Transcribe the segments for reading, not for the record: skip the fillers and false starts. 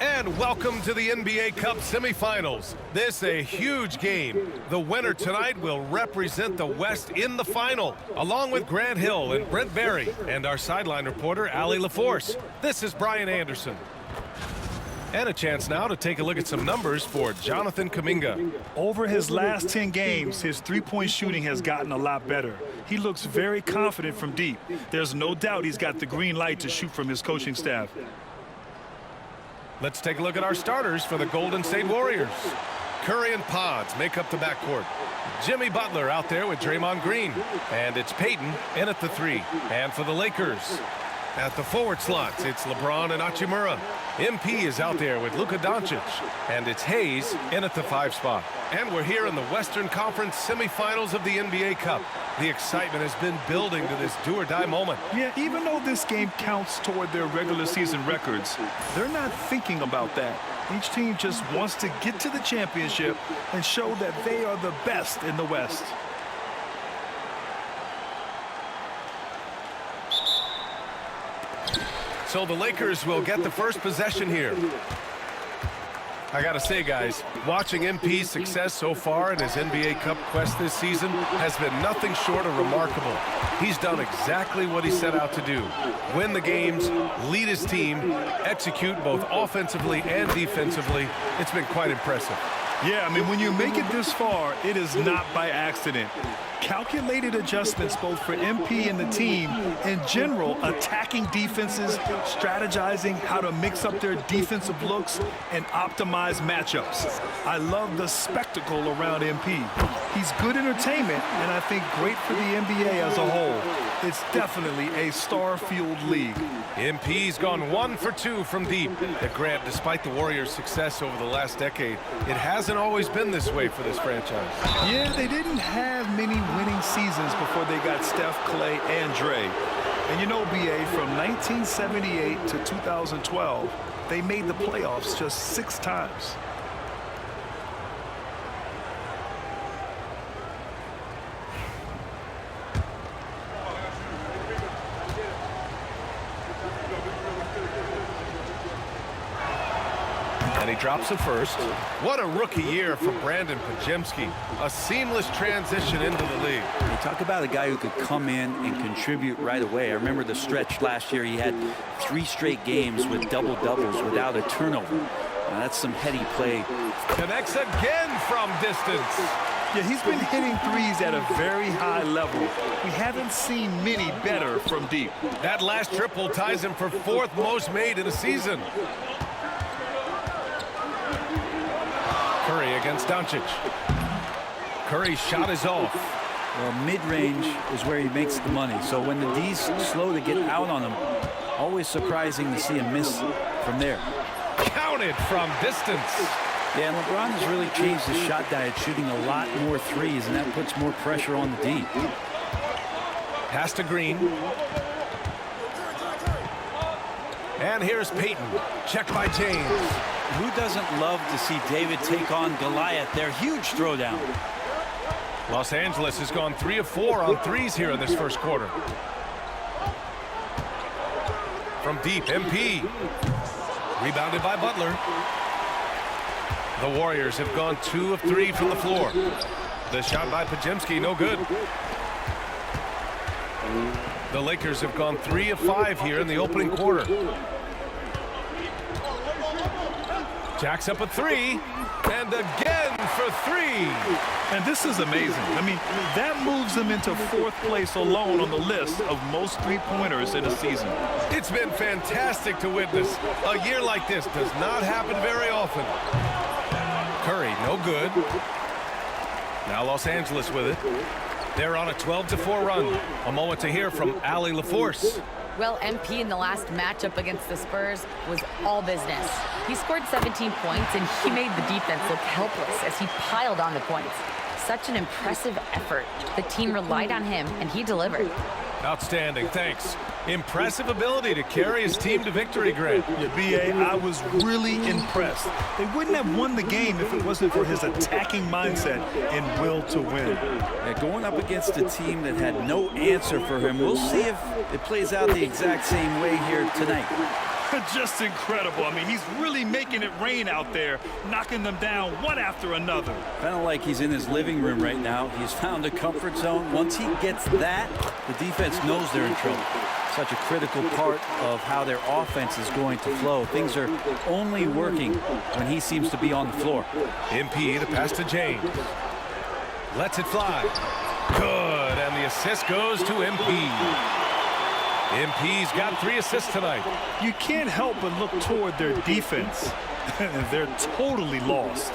And welcome to the NBA Cup semifinals. This a huge game. The winner tonight will represent the West in the final, along with Grant Hill and Brent Barry, and our sideline reporter, Allie LaForce. This is Brian Anderson. And a chance now to take a look at some numbers for Jonathan Kuminga. Over his last 10 games, his three-point shooting has gotten a lot better. He looks very confident from deep. There's no doubt he's got the green light to shoot from his coaching staff. Let's take a look at our starters for the Golden State Warriors. Curry and Pods make up the backcourt. Jimmy Butler out there with Draymond Green. And it's Payton in at the 3. And for the Lakers, at the forward slots, it's LeBron and Hachimura. MP is out there with Luka Doncic. And it's Hayes in at the 5 spot. And we're here in the Western Conference semifinals of the NBA Cup. The excitement has been building to this do-or-die moment. Yeah, even though this game counts toward their regular season records, they're not thinking about that. Each team just wants to get to the championship and show that they are the best in the West. So the Lakers will get the first possession here. I gotta say, guys, watching MP's success so far in his NBA Cup quest this season has been nothing short of remarkable. He's done exactly what he set out to do. Win the games, lead his team, execute both offensively and defensively. It's been quite impressive. Yeah, I mean, when you make it this far, it is not by accident. Calculated adjustments both for MP and the team. In general, attacking defenses, strategizing how to mix up their defensive looks, and optimize matchups. I love the spectacle around MP. He's good entertainment, and I think great for the NBA as a whole. It's definitely a star-fueled league. MP's gone 1 for 2 from deep. At Grant, despite the Warriors' success over the last decade, it hasn't always been this way for this franchise. Yeah, they didn't have many winning seasons before they got Steph, Clay, and Dre. And you know, BA, from 1978 to 2012, they made the playoffs just 6 times. And he drops it first. What a rookie year for Brandon Podziemski. A seamless transition into the league. You talk about a guy who could come in and contribute right away. I remember the stretch last year. He had 3 straight games with double-doubles without a turnover. Now, that's some heady play. Connects again from distance. Yeah, he's been hitting threes at a very high level. We haven't seen many better from deep. That last triple ties him for 4th most made in a season. Curry against Doncic. Curry's shot is off. Well, mid-range is where he makes the money. So when the D's slow to get out on him, always surprising to see him miss from there. Counted from distance. Yeah, and LeBron has really changed his shot diet, shooting a lot more threes, and that puts more pressure on the D. Pass to Green. And here's Payton. Check by James. Who doesn't love to see David take on Goliath? Their huge throwdown. Los Angeles has gone 3 of 4 on threes here in this first quarter. From deep, MP. Rebounded by Butler. The Warriors have gone 2 of 3 from the floor. The shot by Podziemski, no good. The Lakers have gone 3 of 5 here in the opening quarter. Jacks up a 3, and again for 3. And this is amazing. I mean, that moves them into 4th place alone on the list of most three-pointers in a season. It's been fantastic to witness. A year like this does not happen very often. Curry, no good. Now Los Angeles with it. They're on a 12-4 run. A moment to hear from Allie LaForce. Well, MP in the last matchup against the Spurs was all business. He scored 17 points, and he made the defense look helpless as he piled on the points. Such an impressive effort. The team relied on him, and he delivered. Outstanding, thanks. Impressive ability to carry his team to victory, Grant. Yeah, B.A., I was really impressed. They wouldn't have won the game if it wasn't for his attacking mindset and will to win. Yeah, going up against a team that had no answer for him. We'll see if it plays out the exact same way here tonight. Just incredible. I mean, he's really making it rain out there, knocking them down one after another. Kind of like he's in his living room right now. He's found a comfort zone. Once he gets that, the defense knows they're in trouble. Such a critical part of how their offense is going to flow. Things are only working when he seems to be on the floor. MP, the pass to James. Lets it fly. Good, and the assist goes to MP. MP's got 3 assists tonight. You can't help but look toward their defense. They're totally lost.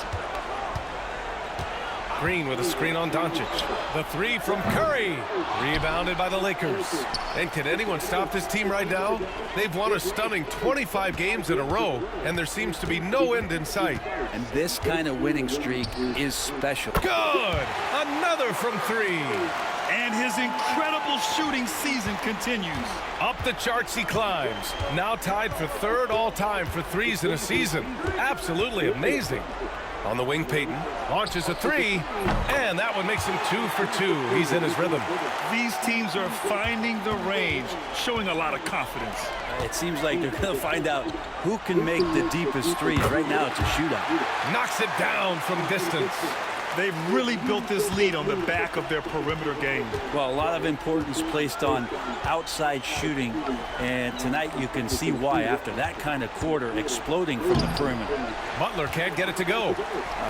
Green with a screen on Doncic. The 3 from Curry. Rebounded by the Lakers. And can anyone stop this team right now? They've won a stunning 25 games in a row, and there seems to be no end in sight. And this kind of winning streak is special. Good! Another from 3. And his incredible shooting season continues. Up the charts he climbs. Now tied for 3rd all-time for threes in a season. Absolutely amazing. On the wing, Payton launches a 3, and that one makes him 2 for 2. He's in his rhythm. These teams are finding the range, showing a lot of confidence. It seems like they're going to find out who can make the deepest threes. Right now, it's a shootout. Knocks it down from distance. They've really built this lead on the back of their perimeter game. Well, a lot of importance placed on outside shooting, and tonight you can see why after that kind of quarter exploding from the perimeter. Butler can't get it to go.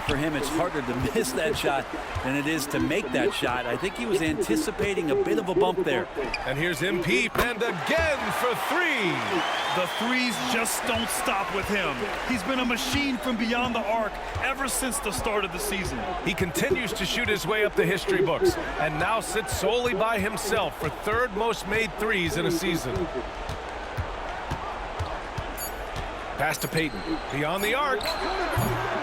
For him, it's harder to miss that shot than it is to make that shot. I think he was anticipating a bit of a bump there. And here's MP, and again for 3. The threes just don't stop with him. He's been a machine from beyond the arc ever since the start of the season. He continues to shoot his way up the history books and now sits solely by himself for 3rd most made threes in a season. Pass to Payton. Beyond the arc.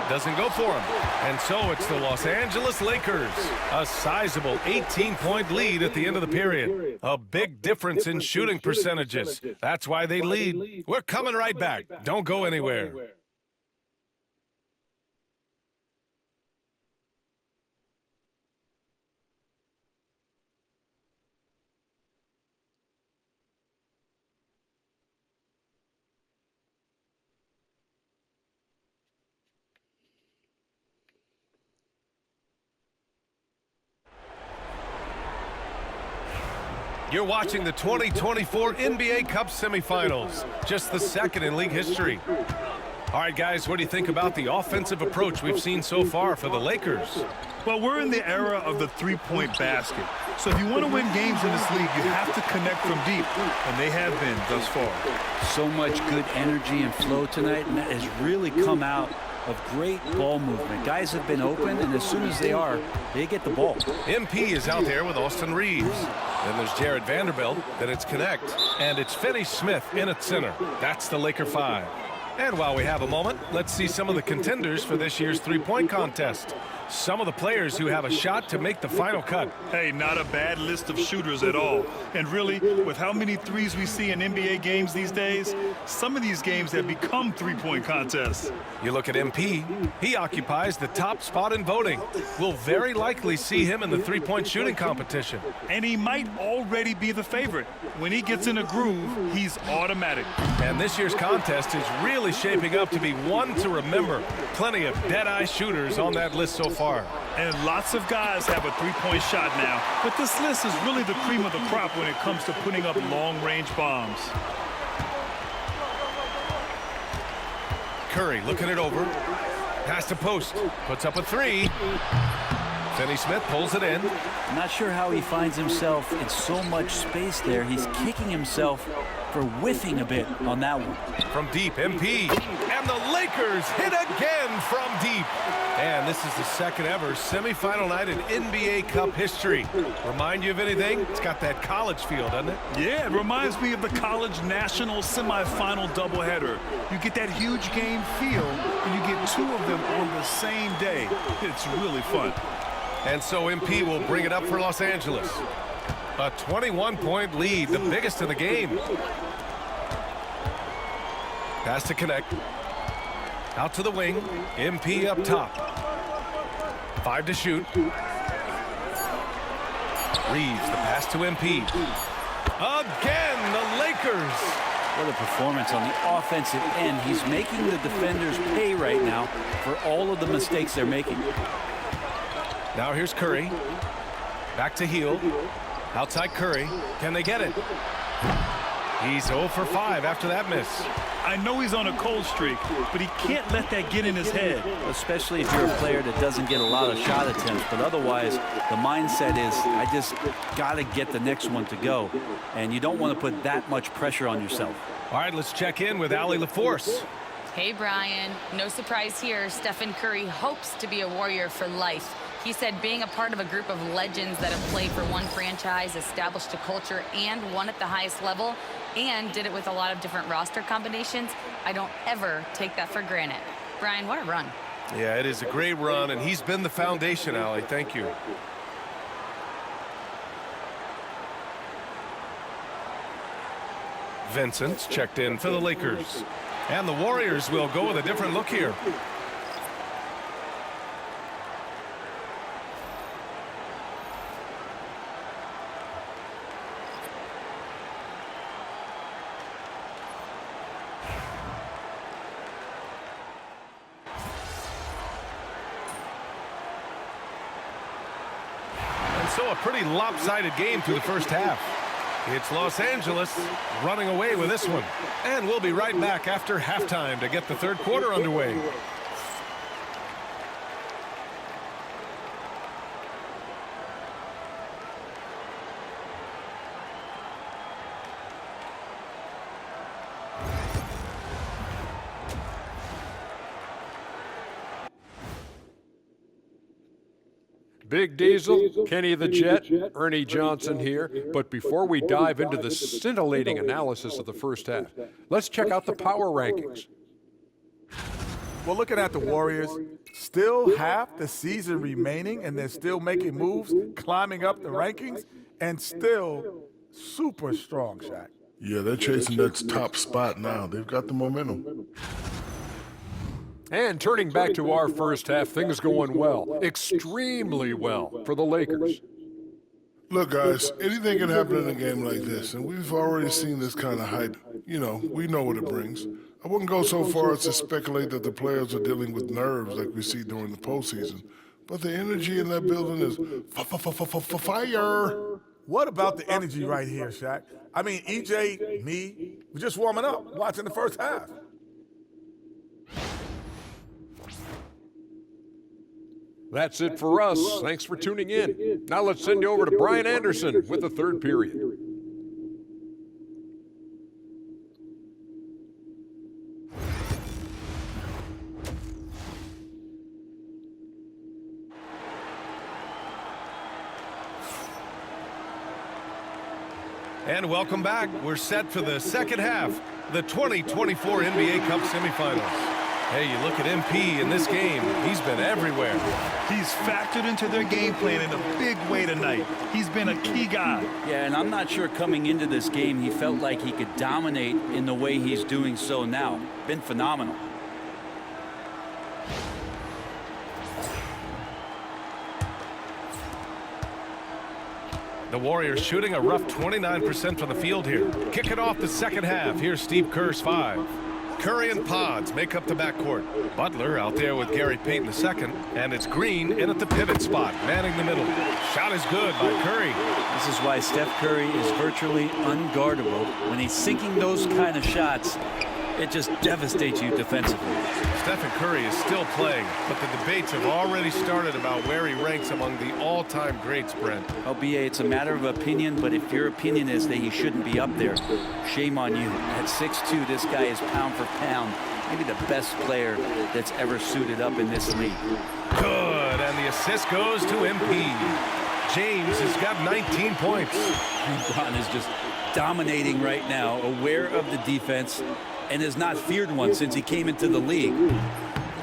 Doesn't go for him. And so it's the Los Angeles Lakers. A sizable 18-point lead at the end of the period. A big difference in shooting percentages. That's why they lead. We're coming right back. Don't go anywhere. You're watching the 2024 NBA Cup semifinals, just the 2nd in league history. All right, guys, what do you think about the offensive approach we've seen so far for the Lakers? Well, we're in the era of the three-point basket. So if you want to win games in this league, you have to connect from deep, and they have been thus far. So much good energy and flow tonight, and that has really come out of great ball movement. Guys have been open, and as soon as they are, they get the ball. MP is out there with Austin Reeves. Then there's Jared Vanderbilt. Then it's Connect. And it's Finney Smith in at center. That's the Laker 5. And while we have a moment, let's see some of the contenders for this year's three-point contest. Some of the players who have a shot to make the final cut. Hey, not a bad list of shooters at all. And really, with how many threes we see in NBA games these days, some of these games have become three-point contests. You look at MP, he occupies the top spot in voting. We'll very likely see him in the three-point shooting competition. And he might already be the favorite. When he gets in a groove, he's automatic. And this year's contest is really shaping up to be one to remember. Plenty of dead-eye shooters on that list so far. And lots of guys have a three-point shot now. But this list is really the cream of the crop when it comes to putting up long-range bombs. Curry looking it over. Pass to post. Puts up a 3. Finney Smith pulls it in. I'm not sure how he finds himself in so much space there. He's kicking himself for whiffing a bit on that one. From deep, MP. And the Lakers hit again from deep. And this is the second ever semifinal night in NBA Cup history. Remind you of anything? It's got that college feel, doesn't it? Yeah, it reminds me of the college national semifinal doubleheader. You get that huge game feel, and you get two of them on the same day. It's really fun. And so MP will bring it up for Los Angeles. A 21-point lead, the biggest in the game. Pass to Connect. Out to the wing. MP up top. 5 to shoot. Reeves, the pass to MP. Again, the Lakers. What a performance on the offensive end. He's making the defenders pay right now for all of the mistakes they're making. Now here's Curry. Back to Hield. Outside Curry. Can they get it? He's 0 for 5 after that miss. I know he's on a cold streak, but he can't let that get in his head. Especially if you're a player that doesn't get a lot of shot attempts. But otherwise, the mindset is, I just got to get the next one to go. And you don't want to put that much pressure on yourself. All right, let's check in with Allie LaForce. Hey, Brian. No surprise here. Stephen Curry hopes to be a Warrior for life. He said being a part of a group of legends that have played for one franchise, established a culture, and won at the highest level, and did it with a lot of different roster combinations, I don't ever take that for granted. Brian, what a run. Yeah, it is a great run, and he's been the foundation, Allie. Thank you. Vincent's checked in for the Lakers. And the Warriors will go with a different look here. So a pretty lopsided game through the first half. It's Los Angeles running away with this one. And we'll be right back after halftime to get the third quarter underway. Big Diesel, Kenny the Jet, Ernie Johnson here. But before we dive into the scintillating analysis of the first half, let's check out the power rankings. Well, looking at the Warriors, still half the season remaining, and they're still making moves, climbing up the rankings, and still super strong, Shaq. Yeah, they're chasing that top spot now. They've got the momentum. And turning back to our first half, things going well, extremely well for the Lakers. Look, guys, anything can happen in a game like this, and we've already seen this kind of hype. You know, we know what it brings. I wouldn't go so far as to speculate that the players are dealing with nerves like we see during the postseason, but the energy in that building is fire. What about the energy right here, Shaq? I mean, EJ, me, we're just warming up, watching the first half. That's it for us. Thanks for tuning in. Now let's send you over to Brian Anderson with the third period. And welcome back. We're set for the second half, the 2024 NBA Cup semifinals. Hey, you look at MP in this game, he's been everywhere. He's factored into their game plan in a big way tonight. He's been a key guy. Yeah, and I'm not sure coming into this game he felt like he could dominate in the way he's doing so now. Been phenomenal. The Warriors shooting a rough 29% from the field here. Kicking off the second half, here's Steve Kerr's 5. Curry and Pods make up the backcourt. Butler out there with Gary Payton II, and it's Green in at the pivot spot, manning the middle. Shot is good by Curry. This is why Steph Curry is virtually unguardable. When he's sinking those kind of shots, it just devastates you defensively. Stephen Curry is still playing, but the debates have already started about where he ranks among the all-time greats, Brent. LBA, it's a matter of opinion, but if your opinion is that he shouldn't be up there, shame on you. At 6'2", this guy is pound for pound, maybe the best player that's ever suited up in this league. Good, and the assist goes to MP. James has got 19 points. LeBron is just dominating right now, aware of the defense, and has not feared one since he came into the league.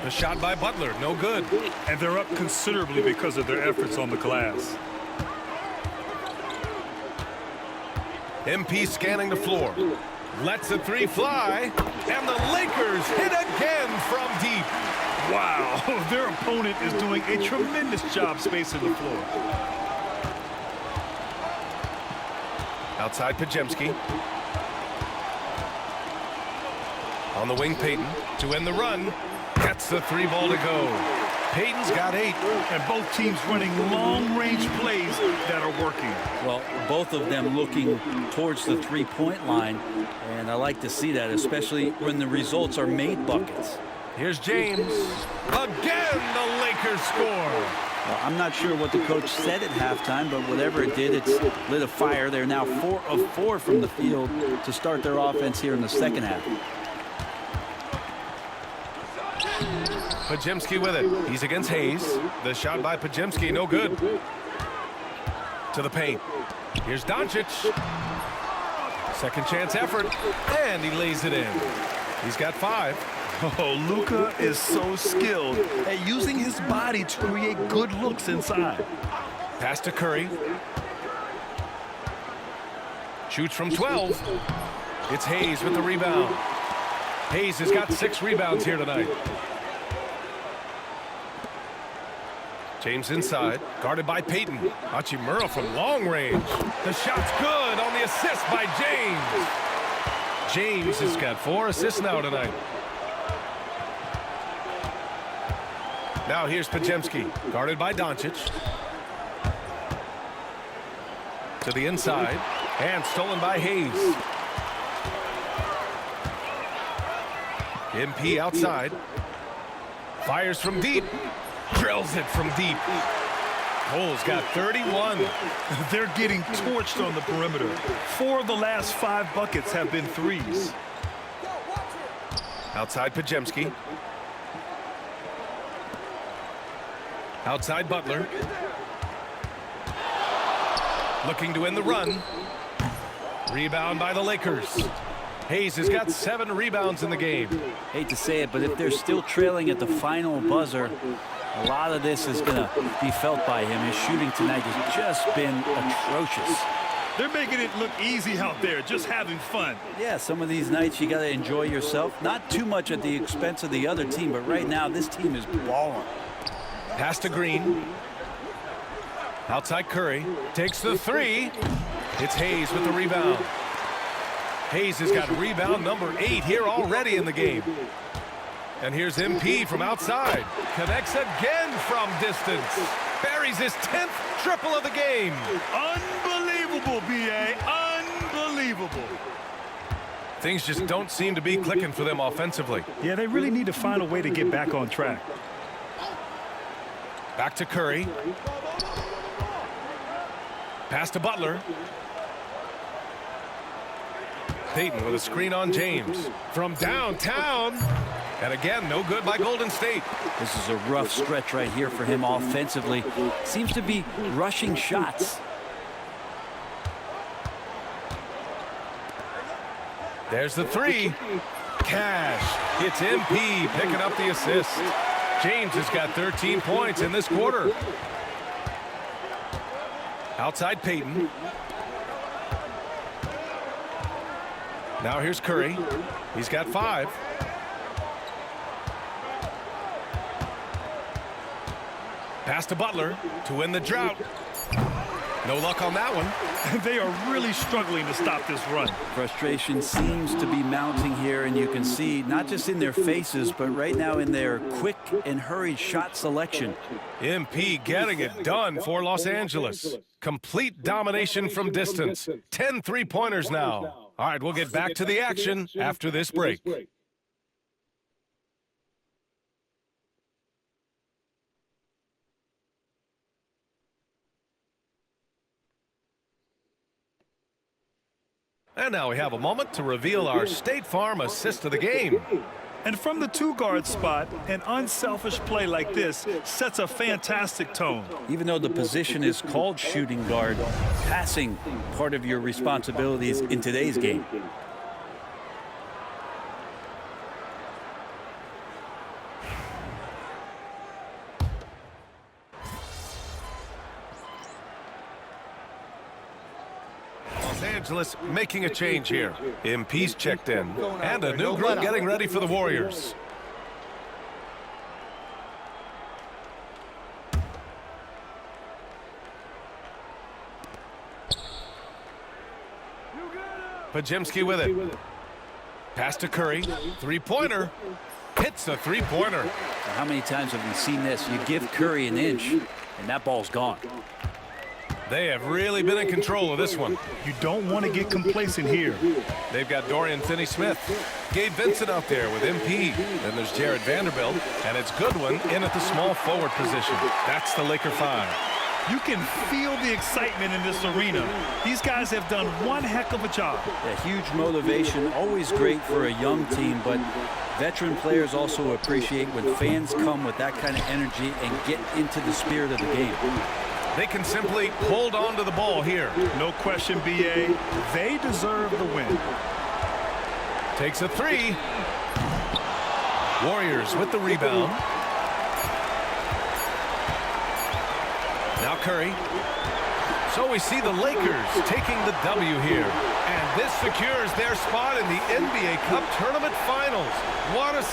The shot by Butler, no good. And they're up considerably because of their efforts on the glass. MP scanning the floor. Lets the three fly, and the Lakers hit again from deep. Wow, their opponent is doing a tremendous job spacing the floor. Outside Podziemski. On the wing, Payton to end the run. Gets the 3 ball to go. Payton's got 8. And both teams running long-range plays that are working. Well, both of them looking towards the three-point line, and I like to see that, especially when the results are made buckets. Here's James. Again, the Lakers score. Well, I'm not sure what the coach said at halftime, but whatever it did, it's lit a fire. They're now 4 of 4 from the field to start their offense here in the second half. Podziemski with it. He's against Hayes. The shot by Podziemski, no good. To the paint. Here's Doncic. Second chance effort. And he lays it in. He's got 5. Oh, Luka is so skilled at using his body to create good looks inside. Pass to Curry. Shoots from 12. It's Hayes with the rebound. Hayes has got 6 rebounds here tonight. James inside, guarded by Payton. Hachimura from long range. The shot's good on the assist by James. James has got 4 assists now tonight. Now here's Podziemski, guarded by Doncic. To the inside, and stolen by Hayes. MP outside. Fires from deep. Drills it from deep. Cole's got 31. They're getting torched on the perimeter. 4 of the last 5 buckets have been threes. Outside Podziemski. Outside Butler. Looking to end the run. Rebound by the Lakers. Hayes has got 7 rebounds in the game. Hate to say it, but if they're still trailing at the final buzzer, a lot of this is going to be felt by him. His shooting tonight has just been atrocious. They're making it look easy out there, just having fun. Yeah, some of these nights you got to enjoy yourself. Not too much at the expense of the other team, but right now this team is balling. Pass to Green. Outside Curry. Takes the 3. It's Hayes with the rebound. Hayes has got rebound number 8 here already in the game. And here's MP from outside. Connects again from distance. Buries his 10th triple of the game. Unbelievable, B.A. Unbelievable. Things just don't seem to be clicking for them offensively. Yeah, they really need to find a way to get back on track. Back to Curry. Pass to Butler. Payton with a screen on James. From downtown. And again, no good by Golden State. This is a rough stretch right here for him offensively. Seems to be rushing shots. There's the 3. Cash. It's MP picking up the assist. James has got 13 points in this quarter. Outside Payton. Now here's Curry. He's got 5. Pass to Butler to win the drought. No luck on that one. They are really struggling to stop this run. Frustration seems to be mounting here, and you can see not just in their faces, but right now in their quick and hurried shot selection. MP getting it done for Los Angeles. Complete domination from distance. 10 3-pointers now. All right, we'll get back to the action after this break. And now we have a moment to reveal our State Farm assist of the game. And from the 2-guard spot, an unselfish play like this sets a fantastic tone. Even though the position is called shooting guard, passing part of your responsibilities in today's game. Los Angeles making a change here. MP's checked in. And a new group getting ready for the Warriors. Podziemski with it. Pass to Curry. Three-pointer. Hits a three-pointer. How many times have we seen this? You give Curry an inch, and that ball's gone. They have really been in control of this one. You don't want to get complacent here. They've got Dorian Finney-Smith. Gabe Vincent out there with MP. Then there's Jared Vanderbilt. And it's Goodwin in at the small forward position. That's the Laker 5. You can feel the excitement in this arena. These guys have done one heck of a job. A huge motivation, always great for a young team, but veteran players also appreciate when fans come with that kind of energy and get into the spirit of the game. They can simply hold on to the ball here. No question, B.A. They deserve the win. Takes a three. Warriors with the rebound. Now Curry. So we see the Lakers taking the W here. And this secures their spot in the NBA Cup Tournament Finals. What a